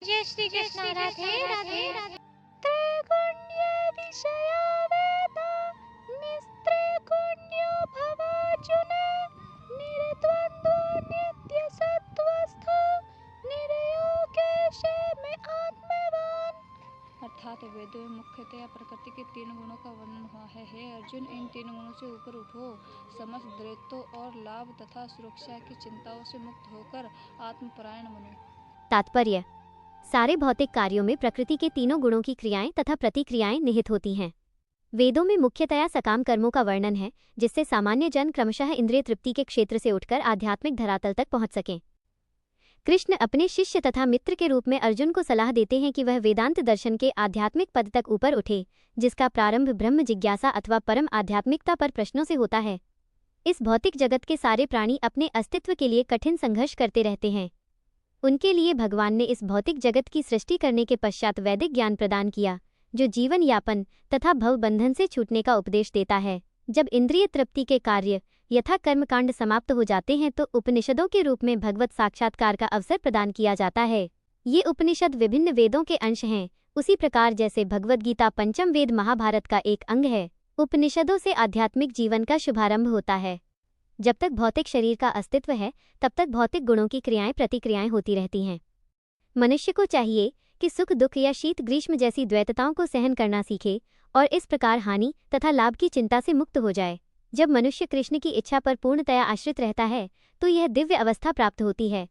जय श्री कृष्ण। राधे राधे राधे। त्रैगुण्य विषया वेदा निस्त्रैगुण्यो भवार्जुन निर्द्वन्द्वो नित्य सत्वस्थो निर्योगेश में आत्मवान। अर्थात वेदों में मुख्यतया प्रकृति के तीन गुणों का वर्णन हुआ है। हे अर्जुन, इन तीन गुणों से ऊपर उठो, समस्त द्वैतों और लाभ तथा सुरक्षा की चिंताओं से मुक्त होकर आत्मपरायण बनो। तात्पर्य: सारे भौतिक कार्यों में प्रकृति के तीनों गुणों की क्रियाएं तथा प्रतिक्रियाएं निहित होती हैं। वेदों में मुख्यतया सकाम कर्मों का वर्णन है, जिससे सामान्य जन क्रमशः इंद्रिय तृप्ति के क्षेत्र से उठकर आध्यात्मिक धरातल तक पहुंच सकें। कृष्ण अपने शिष्य तथा मित्र के रूप में अर्जुन को सलाह देते हैं कि वह वेदांत दर्शन के आध्यात्मिक पद तक ऊपर उठे, जिसका प्रारंभ ब्रह्म जिज्ञासा अथवा परम आध्यात्मिकता पर प्रश्नों से होता है। इस भौतिक जगत के सारे प्राणी अपने अस्तित्व के लिए कठिन संघर्ष करते रहते हैं। उनके लिए भगवान ने इस भौतिक जगत की सृष्टि करने के पश्चात वैदिक ज्ञान प्रदान किया, जो जीवन यापन तथा भव बंधन से छूटने का उपदेश देता है। जब इंद्रिय तृप्ति के कार्य यथा कर्मकांड समाप्त हो जाते हैं तो उपनिषदों के रूप में भगवत साक्षात्कार का अवसर प्रदान किया जाता है। ये उपनिषद विभिन्न वेदों के अंश हैं, उसी प्रकार जैसे भगवद गीता पंचम वेद महाभारत का एक अंग है। उपनिषदों से आध्यात्मिक जीवन का शुभारंभ होता है। जब तक भौतिक शरीर का अस्तित्व है, तब तक भौतिक गुणों की क्रियाएं प्रतिक्रियाएं होती रहती हैं। मनुष्य को चाहिए कि सुख दुख या शीत ग्रीष्म जैसी द्वैतताओं को सहन करना सीखे और इस प्रकार हानि तथा लाभ की चिंता से मुक्त हो जाए। जब मनुष्य कृष्ण की इच्छा पर पूर्णतया आश्रित रहता है, तो यह दिव्य अवस्था प्राप्त होती है।